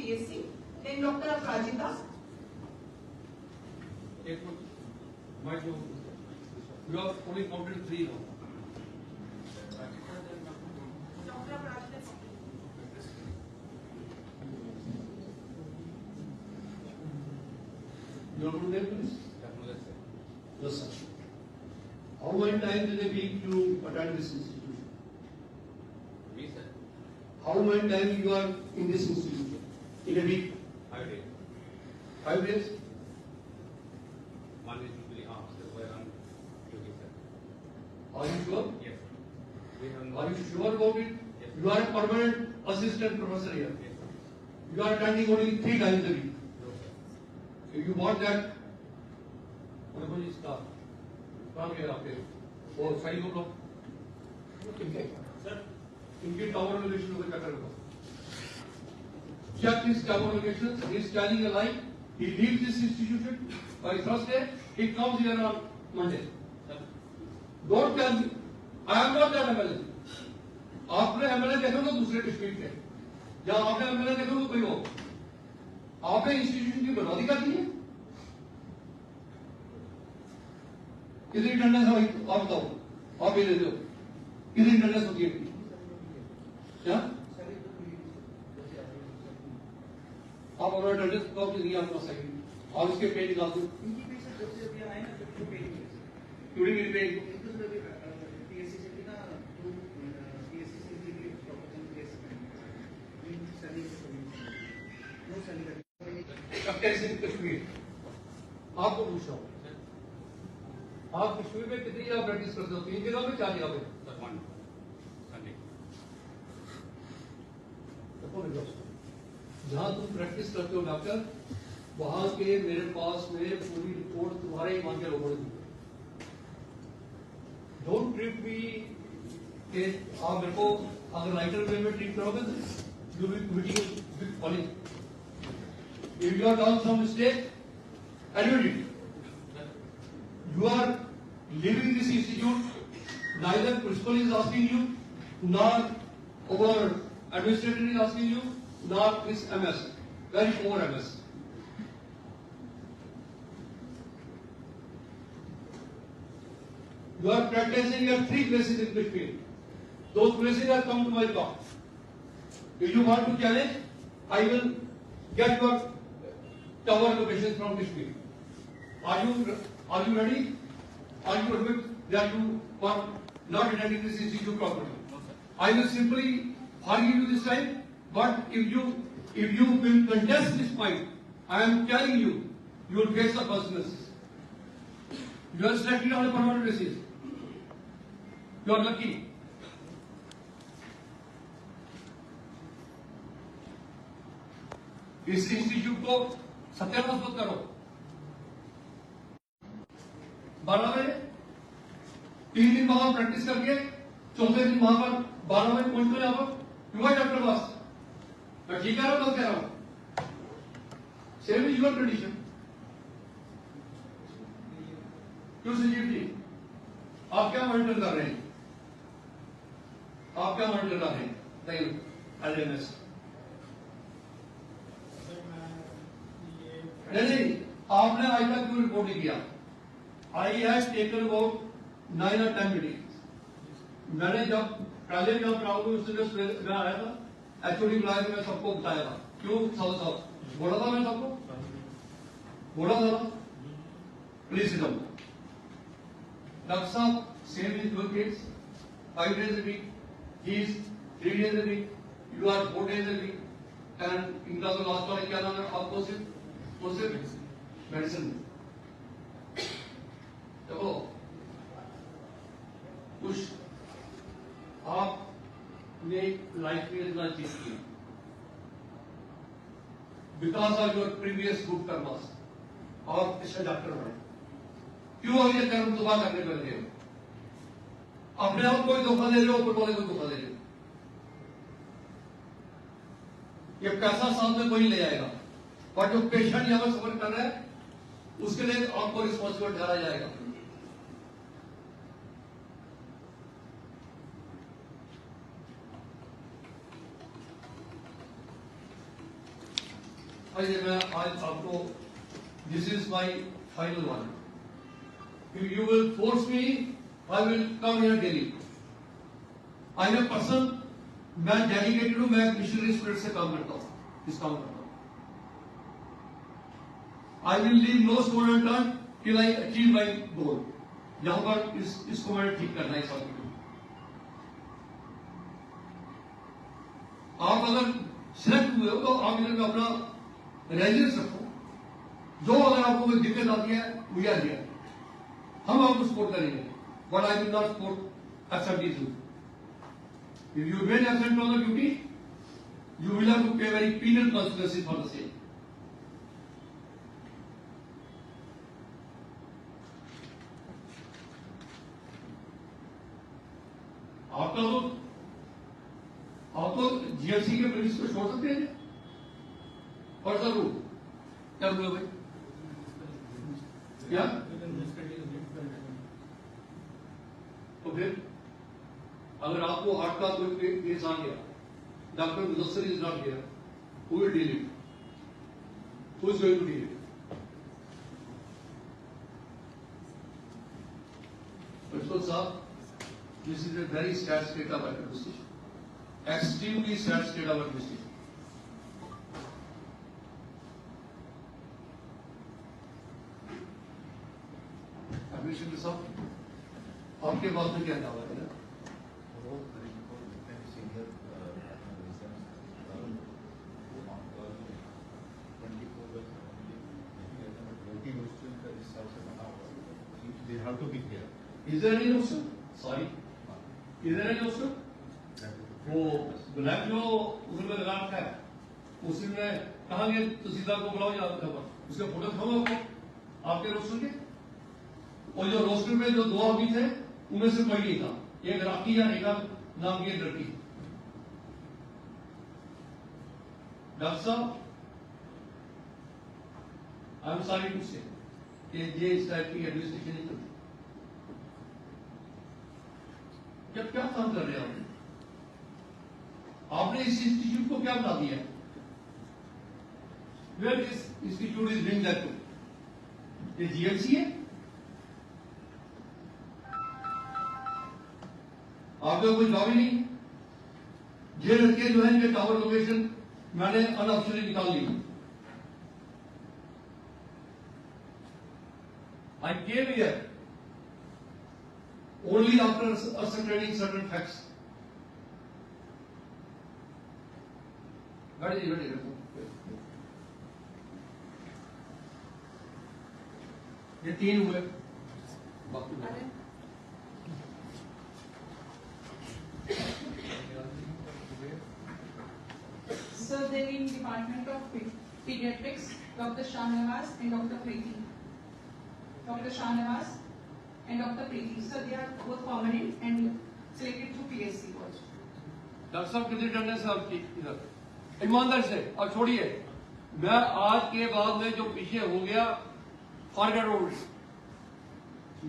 BSc, then Dr. Prajita. You have only counted 3 now. Dr. Prajita. You want to do that, please? Yes, sir. How many times in a week you attend this institution? Me, sir. How many times you are in this institution in a week? 5 days. 5 days? 1 is usually half, so where I'm doing, sir. Are you sure? Yes, sir. We have Are you sure about it? Yes. You are a permanent assistant professor here. Yes, sir. You are attending only 3 times a week. No, sir. If you want that, staff. काम किया आपके और सही हो लोग sir इनके tower location को क्या करेगा check his tower locations. He is telling a lie. He leaves this institution by Thursday. He comes here on Monday. Don't tell me. I am not that MLA. आपने MLA देखो तो दूसरे district के या आपने MLA देखो तो कोई हो आपने इंस्टीट्यूशन की बर्बादी कर दी है कितनी अटेंडेंस है आप बताओ आप ही दे दो कितनी अटेंडेंस होती है क्या आप अगर अटेंडेंस कब कितनी आपको सही और उसके पेज निकाल दो क्यों नहीं पेज कैसे कश्मीर आपको पूछ रहा हूँ आप कश्मीर में कितनी जगह प्रैक्टिस करते हो 3 जगह में 4 जगह पे जहां तुम प्रैक्टिस करते हो डॉक्टर वहां के मेरे पास में पूरी रिपोर्ट तुम्हारे ही मान के लोगों ने दी डोंट ट्रीट मी कि आप मेरे को अगर राइटर वे में ट्रीट करोगे तो you will meeting with college if you are done some mistake admit it you are leaving this institute, neither principal is asking you, nor our administrator is asking you, nor this MS, very poor MS. You are practicing at 3 places in Kashmir. Those places have come to my talk. If you want to challenge, I will get your tower locations from Kashmir. Are you ready? Are you admit that you are not attending this institute properly? No, sir. I will simply forgive you this time, but if you will contest this point, I am telling you, you will face the consequences. You are selected on a permanent basis. You are lucky. इस institute को सत्यानाश मत करो 12 बजे 3 दिन वहां practice करके 4थे दिन वहां पर 12 बजे पहुंचो यहाँ पर युवा डॉक्टर पास मैं ठीक कह रहा हूँ कल कह रहा हूँ सेम इज योर कंडीशन क्यों संजीव जी आप क्या मॉनिटर कर रहे हैं आप क्या मॉनिटर कर रहे हैं एलएमएस नहीं आपने आज तक क्यों रिपोर्ट नहीं किया I have taken about 9 or 10 meetings. मैंने जब पहले जब राहुल में आया था एचओडी बुलाया तो मैं सबको बताया था क्यों साहब बोला था मैं सबको बोला था प्लीज सिट डाउन डॉक्टर साहब same is your case 5 days a week he is 3 days a week you are 4 days a week and इनका तो लास्ट वाला क्या नाम है आपको सिर्फ मेडिसिन देखो कुछ आपने लाइफ में इतना चीज की because of your previous good karmas और इसका डॉक्टर बने क्यों ये कर्म दुआ करने में लगे अपने आप कोई धोखा दे रहे हो ऊपर वाले को धोखा दे रहे हो ये पैसा सामने कोई ले आएगा और जो पेशेंट यहां पर सफर कर रहा है उसके लिए आपको रिस्पॉन्सिबल ठहराया जाएगा अजय मैं आज आपको this is my final one. If you will force me, I will come here daily. I am a person, मैं डेडिकेटेड हूँ, मैं मिशनरी स्पिरिट से काम करता हूँ, इस काम करता हूँ. I will leave no stone unturned till I achieve my goal. यहाँ पर इसको मैंने ठीक करना है इस बात को. आप अगर सिलेक्ट हुए हो तो आप इधर में अपना रेजिडेंस रखो. जो अगर आपको कोई दिक्कत आती है मुझे आ दिया, हम आपको सपोर्ट करेंगे, but I will not support absenteeism. If you remain absent on the duty, you will have to pay very penal consequences for the same. आप तो जीएफसी के पुलिस को छोड़ सकते हैं और सर क्या बोले भाई क्या तो फिर अगर आपको हार्ट का कोई केस आ गया, doctor Mudassir is not here, who will deal it? Who is going to deal it? Principal sahab, this is a very sad state of administration, extremely sad state of administration. Administrator साहब, आपके बात में क्या दावा है? They have to be here. Is there any option? Sorry, is there any option? वो black जो उसमें लगा रखा है, उसमें कहांगे तो सीधा को बुलाओ या खबर उसके फोटो दिखाओ आपको आपके रोस्टर के. और जो रोस्टर में जो दो आदमी थे उनमें से कोई नहीं था, एक राखी या रेखा नाम की एक लड़की. डॉक्टर साहब, आई एम सॉरी टू से कि ये इस टाइप की एडमिनिस्ट्रेशन नहीं करती. क्या काम कर रहे हैं आपने इस इंस्टीट्यूट को क्या बना दिया? Where this institute is doing that too? ये जीएमसी है? आपका कोई जॉब ही नहीं. ये लड़के जो है इनके टावर लोकेशन मैंने अनऑफिशियली निकाल ली. I came here only after ascertaining certain facts. ये तीन हुए. So then in Department of Pediatrics, Dr. Shahnawaz and Dr. Preeti. Dr. Shahnawaz and Dr. Preeti. So they are both permanent and selected through PSC course. Doctor साहब कितनी attendance है आपकी इधर? ईमानदार से. और छोड़िए, मैं आज के बाद में जो पीछे हो गया फॉरगेट ऑल.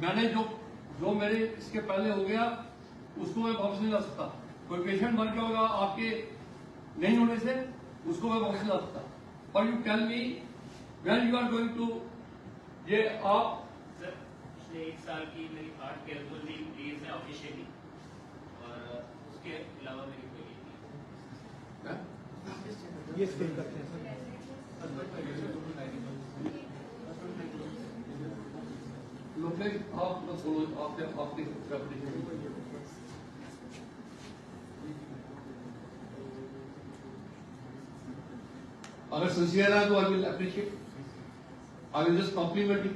मैंने जो मेरे इसके पहले हो गया उसको मैं वापस नहीं ला सकता. कोई पेशेंट मर गया होगा आपके नहीं होने से, उसको मैं वापस नहीं ला सकता. और you tell me when you are going to, ये आप सर पिछले 1 साल की मेरी हार्ट केयर लीव है ऑफिशियली, और उसके अलावा मेरी कोई लीव नहीं. ये स्टेट करते हैं लोग आप बोलो आपके अगर सिंसियर है तो I will appreciate, I will just compliment it,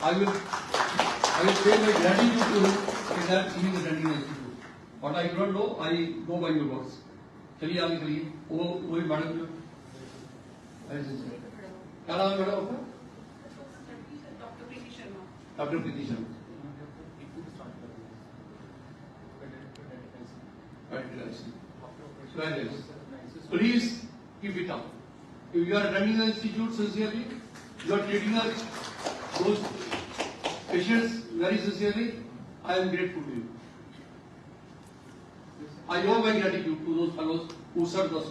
I will pay my gratitude to him in that he is attending the institute. What I don't know, I go by your words. चलिए आगे चलिए. वही madam जो क्या नाम है madam आपका? Dr. Preeti Sharma. Doctor Preeti Sharma. Please keep it up. If you are running the institute sincerely, you are treating those patients very sincerely, I am grateful to you. I owe my gratitude to those fellows who served us.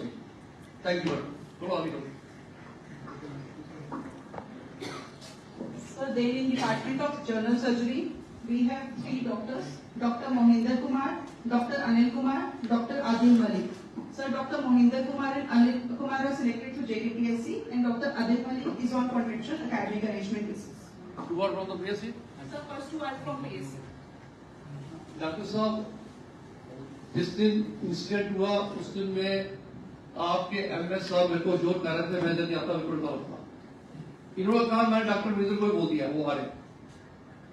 Thank you. थोड़ा आगे बढ़ो. then in Department of General Surgery, we have 3 doctors, Dr. Mohinder Kumar, Dr. Anil Kumar, Dr. Adil Malik. Sir, Dr. Mohinder Kumar and Anil Kumar are selected to JKPSC and Dr. Adil Malik is on contractual academic arrangement basis. You are from the PSC? Sir, first 2 are from PSC. Doctor साहब, जिस दिन incident हुआ उस दिन में आपके MS साहब मेरे को जोर कर रहे थे, मैं जब आता बिल्कुल ना उठा। इन्होंने कहा मैंने डॉक्टर मिश्र को ही बोल दिया, वो हारे।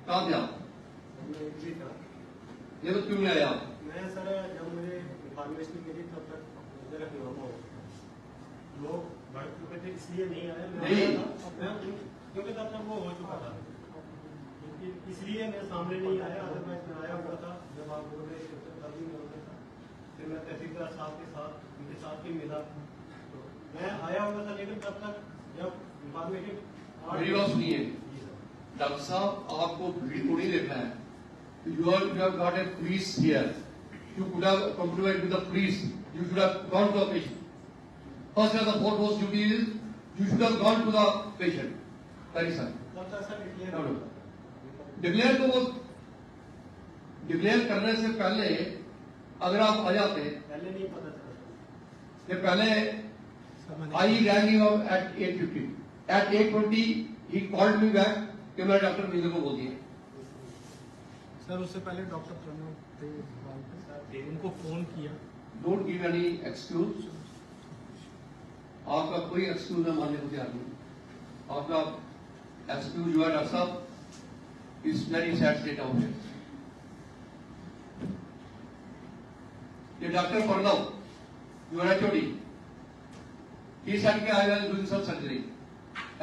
कहाँ थे आप? ये तो क्यों नहीं आया? मैं सर जब मुझे इन्फॉर्मेशन मिली तब तक मुझे लखनऊ में लोग बढ़ चुके थे, इसलिए नहीं आया। क्योंकि तब तक वो हो चुका था, इसलिए मैं सामने नहीं आया। अदरवाइज मैं आया हुआ था। जब आप बोल रहे थे तभी मैं होता था, फिर मैं तहसीलदार साहब के साथ उनके साथ ही मिला, तो मैं आया हुआ था। लेकिन तब तक जब इन्फॉर्मेशन मेरी बात सुनिए डॉक्टर साहब, आपको भीड़ को नहीं देखना है। You have got a police here. You could have complimented with the police. You should have gone to the patient. First, as the foremost duty is, you should have gone to the patient. Very sir. तब तक sir No, no. Declare तो वो declare करने से पहले अगर आप आ जाते, पहले नहीं पता चला। ये पहले I rang you at 8:50 at 8:20 he called me back कि मैं डॉक्टर मीनू को बोल दिया। सर उससे पहले डॉक्टर प्रणव थे, उनको फोन किया। Don't give any excuse. आपका कोई एक्सक्यूज न मानने को तैयार नहीं। आपका एक्सक्यूज जो है doctor sahab, is very sad state of it. ये doctor Pranav you are HOD, he said कि I will do some surgery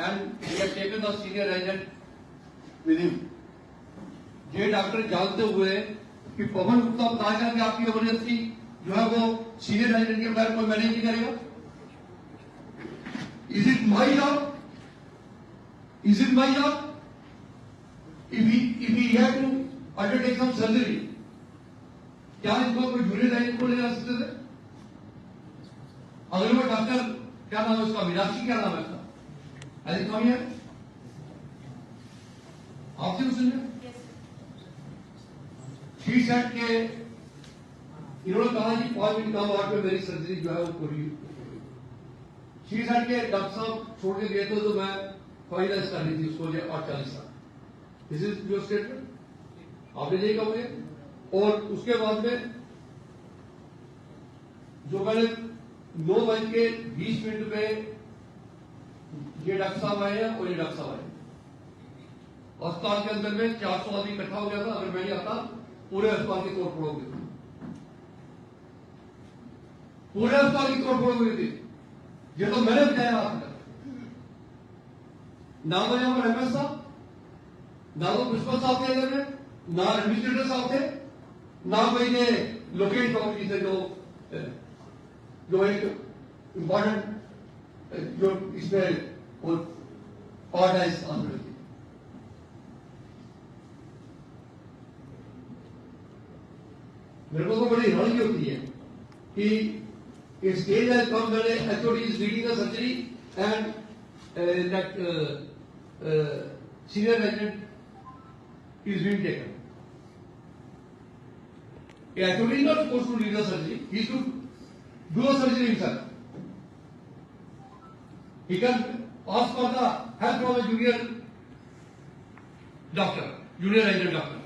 and he had taken the senior resident with him. ये डॉक्टर जानते हुए कि पवन गुप्ता बताएगा कि आपकी इमरजेंसी जो है वो सीनियर रेजिडेंट के बगैर कोई मैनेज नहीं करेगा। Is it my job? Is it my job? If he had to undertake some surgery, क्या इनको कोई जूनियर रेजिडेंट को ले जा सकते थे? अगर वो डॉक्टर, क्या नाम है उसका, मीनाक्षी, क्या नाम है उसका, अरे कौन है आपसे उसने शी सेट के इन्होंने कहा जी 5 मिनट कम आउट में मेरी सर्जरी जो है वो पूरी। शी सेट के डॉक्टर साहब छोड़ के गए थे तो मैं फाइनलाइज कर रही थी उसको 40 साल। दिस इज योर स्टेटमेंट, आपने यही कहा मुझे। और उसके बाद में जो मैंने 9:20 पे ये डॉक्टर साहब आए हैं और ये डॉक्टर साहब आए। अस्पताल के अंदर में 400 आदमी इकट्ठा हो गया था। अगर मैं नहीं आता पूरे अस्पताल की तोड़ फोड़ हो गई थी, पूरे अस्पताल की तोड़ फोड़ हो गई थी। ये तो मैंने बताया आपको। ना तो यहां पर एमएस साहब, ना तो प्रिंसिपल साहब थे अंदर में, ना एडमिनिस्ट्रेटर साहब थे, ना कोई ने लोकेट कमिटी से जो एक इम्पोर्टेंट जो इसमें वो पार्ट है इस आंदोलन की। मेरे को तो बड़ी हैरानी होती है कि स्टेज है कम मैंने HOD is leading the surgery and that senior resident is being taken. HOD is not supposed to lead the surgery, he is to do a surgery himself. He can ask for the help from a junior doctor, junior resident doctor.